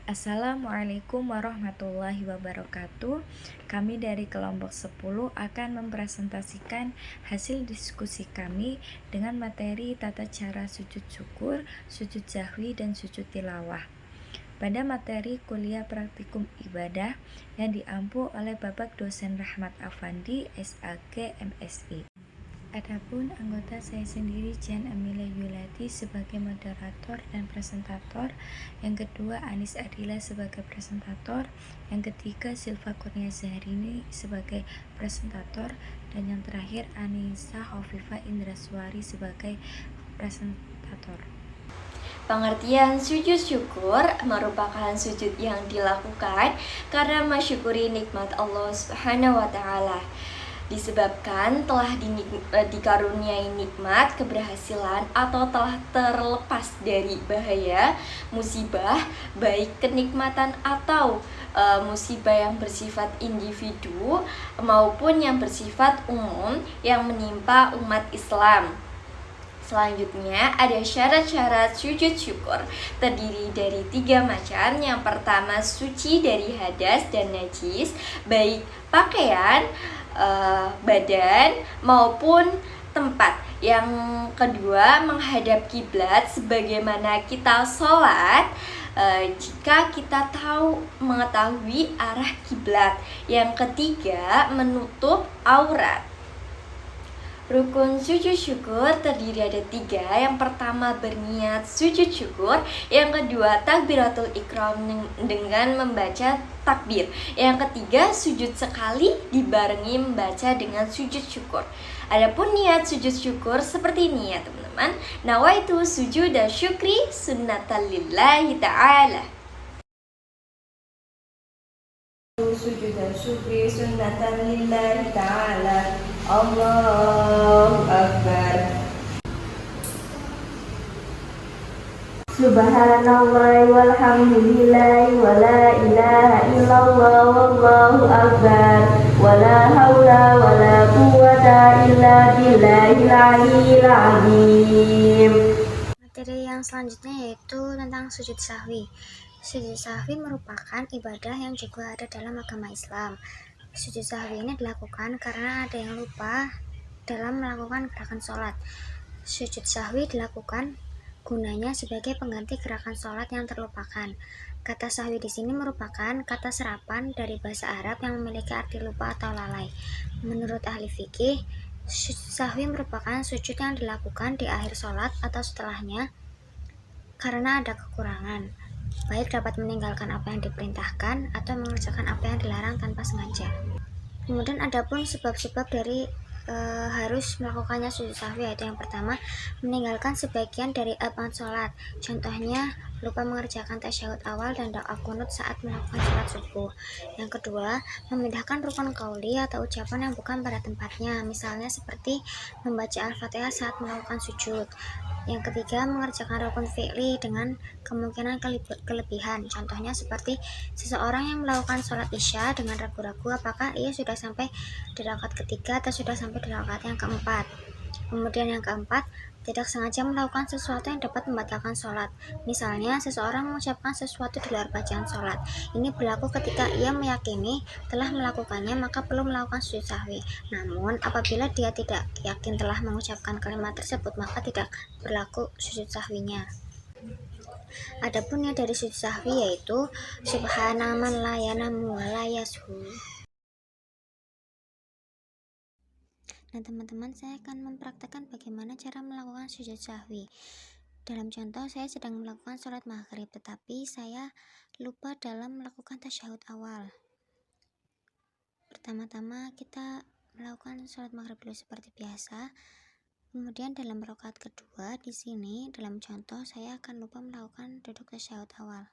Assalamualaikum warahmatullahi wabarakatuh. Kami dari kelompok 10 akan mempresentasikan hasil diskusi kami dengan materi tata cara sujud syukur, sujud sahwi, dan sujud tilawah pada materi kuliah praktikum ibadah yang diampu oleh Bapak Dosen Rahmat Afandi, SAG, MSI. Adapun anggota saya sendiri Jan Amelia Yulati sebagai moderator dan presentator, yang kedua Anis Adila sebagai presentator, yang ketiga Silva Kurnia Zahrini sebagai presentator, dan yang terakhir Anissa Hovifa Indraswari sebagai presentator. Pengertian sujud syukur merupakan sujud yang dilakukan karena mensyukuri nikmat Allah Subhanahu wa Ta'ala, disebabkan telah dikaruniai nikmat, keberhasilan, atau telah terlepas dari bahaya, musibah, baik kenikmatan atau musibah yang bersifat individu maupun yang bersifat umum yang menimpa umat Islam. Selanjutnya ada syarat-syarat sujud syukur, terdiri dari 3 macam. Yang pertama, suci dari hadas dan najis, baik pakaian, badan maupun tempat. Yang kedua, menghadap kiblat sebagaimana kita sholat jika kita mengetahui arah kiblat. Yang ketiga, menutup aurat. Rukun sujud syukur terdiri ada 3. Yang pertama, berniat sujud syukur. Yang kedua, takbiratul ikram dengan membaca takbir. Yang ketiga, sujud sekali dibarengi membaca dengan sujud syukur. Adapun niat sujud syukur seperti ini ya teman-teman. Nawaitu sujud dan syukri sunnatan lillahi ta'ala. Sujud dan syukri sunnatan lillahi ta'ala. Allahu Akbar. Subhanallah walhamdulillah wa la ilaha illallah wallahu akbar wa la hawla wa la quwwata illa billahil aliyyil azim. Materi yang selanjutnya yaitu tentang sujud sahwi. Sujud sahwi merupakan ibadah yang juga ada dalam agama Islam. Sujud sahwi ini dilakukan karena ada yang lupa dalam melakukan gerakan sholat. Sujud sahwi dilakukan gunanya sebagai pengganti gerakan sholat yang terlupakan. Kata sahwi di sini merupakan kata serapan dari bahasa Arab yang memiliki arti lupa atau lalai. Menurut ahli fikih, sujud sahwi merupakan sujud yang dilakukan di akhir sholat atau setelahnya karena ada kekurangan, baik dapat meninggalkan apa yang diperintahkan atau mengerjakan apa yang dilarang tanpa sengaja. Kemudian adapun sebab-sebab dari harus melakukannya sujud sahwi, yaitu yang pertama, meninggalkan sebagian dari arkan sholat. Contohnya, lupa mengerjakan tasyahud awal dan doa qunut saat melakukan sholat subuh. Yang kedua, memindahkan rukun qauli atau ucapan yang bukan pada tempatnya, misalnya seperti membaca Al-Fatihah saat melakukan sujud. Yang ketiga, mengerjakan rukun fi'li dengan kemungkinan kelebihan. Contohnya seperti seseorang yang melakukan sholat isya dengan ragu-ragu apakah ia sudah sampai di rakaat ketiga atau sudah sampai di rakaat yang keempat. Kemudian yang keempat, tidak sengaja melakukan sesuatu yang dapat membatalkan sholat. Misalnya, seseorang mengucapkan sesuatu di luar bacaan sholat. Ini berlaku ketika ia meyakini telah melakukannya, maka perlu melakukan sujud sahwi. Namun, apabila dia tidak yakin telah mengucapkan kalimat tersebut, maka tidak berlaku sujud sahwinya. Adapun yang dari sujud sahwi yaitu subhanaman la yanamu wa la yashu. Nah teman-teman, saya akan mempraktekkan bagaimana cara melakukan sujud sahwi. Dalam contoh, saya sedang melakukan sholat maghrib, tetapi saya lupa dalam melakukan tasyahud awal. Pertama-tama kita melakukan sholat maghrib dulu seperti biasa. Kemudian dalam rakaat kedua, di sini dalam contoh saya akan lupa melakukan duduk tasyahud awal.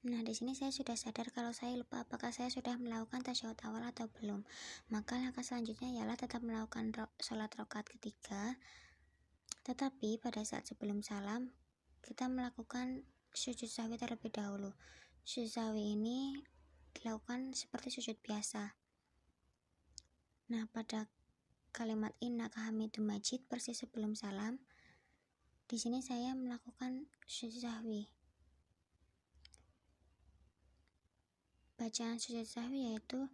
Nah, di sini saya sudah sadar kalau saya lupa apakah saya sudah melakukan tasyahud awal atau belum. Maka langkah selanjutnya ialah tetap melakukan sholat rakaat ketiga. Tetapi pada saat sebelum salam, kita melakukan sujud sahwi terlebih dahulu. Sujud sahwi ini dilakukan seperti sujud biasa. Nah, pada kalimat innaka hamidum majid persis sebelum salam. Di sini saya melakukan sujud sahwi. Bacaan sujud sahwi yaitu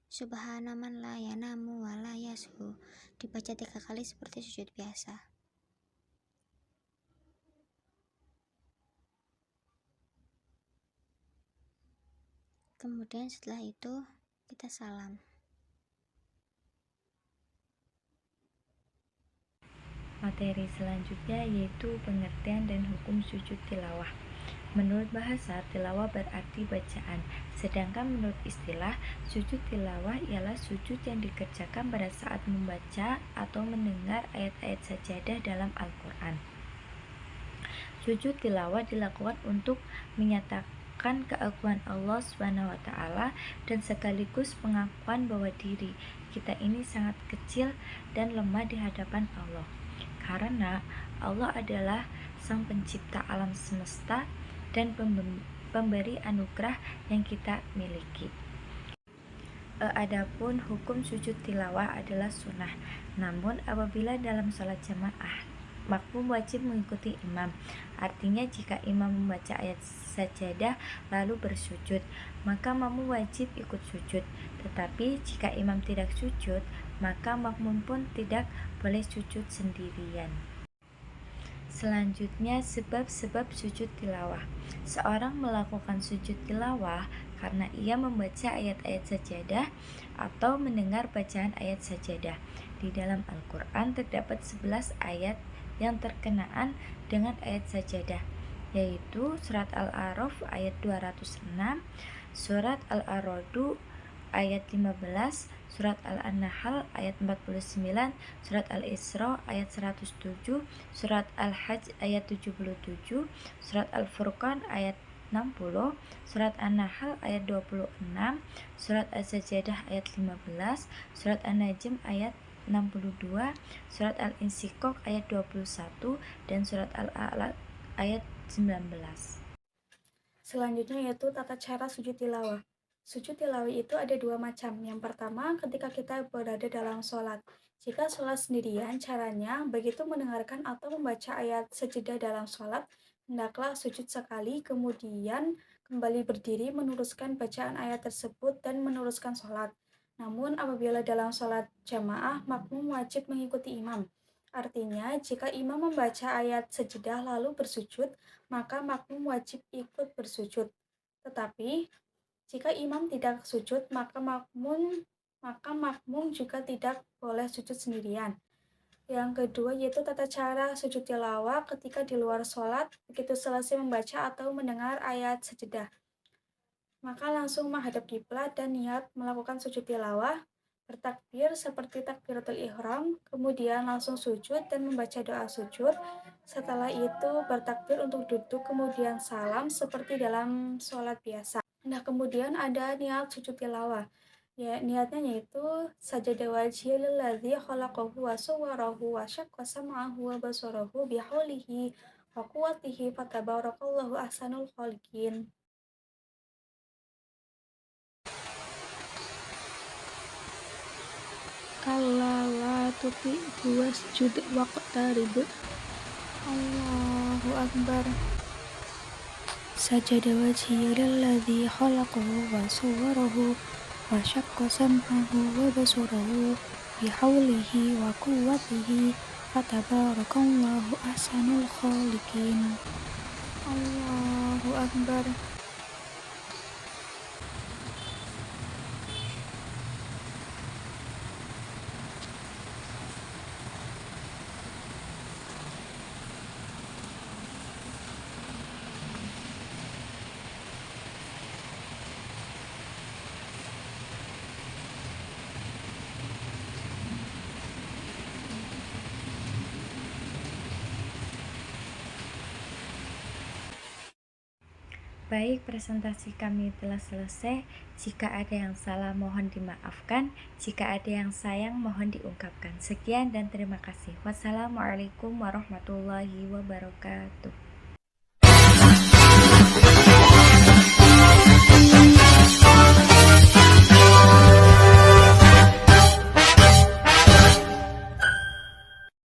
Subhana man la yanamu wa la yashu, dibaca 3 kali seperti sujud biasa. Kemudian setelah itu kita salam. Materi selanjutnya yaitu pengertian dan hukum sujud tilawah. Menurut bahasa, tilawah berarti bacaan, sedangkan menurut istilah, sujud tilawah ialah sujud yang dikerjakan pada saat membaca atau mendengar ayat-ayat sajadah dalam Al-Quran. Sujud tilawah dilakukan untuk menyatakan keagungan Allah SWT dan sekaligus pengakuan bahwa diri kita ini sangat kecil dan lemah di hadapan Allah. Karena Allah adalah Sang Pencipta alam semesta dan pemberi anugerah yang kita miliki. Adapun hukum sujud tilawah adalah sunnah. Namun apabila dalam sholat jamaah, makmum wajib mengikuti imam. Artinya jika imam membaca ayat sajadah lalu bersujud, maka makmum wajib ikut sujud. Tetapi jika imam tidak sujud, maka makmum pun tidak boleh sujud sendirian. Selanjutnya, sebab-sebab sujud tilawah. Seorang melakukan sujud tilawah karena ia membaca ayat-ayat sajadah atau mendengar bacaan ayat sajadah. Di dalam Al-Quran terdapat 11 ayat yang terkenaan dengan ayat sajadah, yaitu surat Al-A'raf ayat 206, surat Al-A'radu ayat 15, surat Al-Nahl ayat 49, surat Al-Isra ayat 107, surat Al-Hajj ayat 77, surat Al-Furqan ayat 60, surat An-Nahl ayat 26, surat As-Sajdah ayat 15, surat An-Najm ayat 62, surat Al-Insyiqaq ayat 21, dan surat Al-A'la ayat 19. Selanjutnya yaitu tata cara sujud tilawah. Sujud tilawah itu ada 2 macam. Yang pertama, ketika kita berada dalam sholat. Jika sholat sendirian, caranya begitu mendengarkan atau membaca ayat sajadah dalam sholat, hendaklah sujud sekali, kemudian kembali berdiri meneruskan bacaan ayat tersebut dan meneruskan sholat. Namun apabila dalam sholat jamaah, makmum wajib mengikuti imam. Artinya, jika imam membaca ayat sajadah lalu bersujud, maka makmum wajib ikut bersujud. Tetapi jika imam tidak sujud, maka makmum juga tidak boleh sujud sendirian. Yang kedua yaitu tata cara sujud tilawah ketika di luar sholat, begitu selesai membaca atau mendengar ayat sajadah, maka langsung menghadap kiblat dan niat melakukan sujud tilawah, bertakbir seperti takbiratul ihram, kemudian langsung sujud dan membaca doa sujud. Setelah itu bertakbir untuk duduk, kemudian salam seperti dalam sholat biasa. Nah, kemudian ada niat sujud tilawah. Ya, niatnya yaitu sajada wajhi lilladzi khalaqahu wa sawwarahu wa syaqqa sam'ahu wa basarahu bihaulihi wa quwwatihi fatabarakallahu ahsanul khaliqin. Kalla la tuti'hu wasjud waqtarib. Allahu akbar. Sajada wajhi lilladzi khalaqahu wa sawwarahu wa syaqqa sam'ahu wa basarahu bihaulihi wa quwwatihi fatabarakallahu ahsanul khaliqin. Allahu akbar. Baik, presentasi kami telah selesai. Jika ada yang salah mohon dimaafkan, jika ada yang sayang mohon diungkapkan. Sekian dan terima kasih. Wassalamualaikum warahmatullahi wabarakatuh.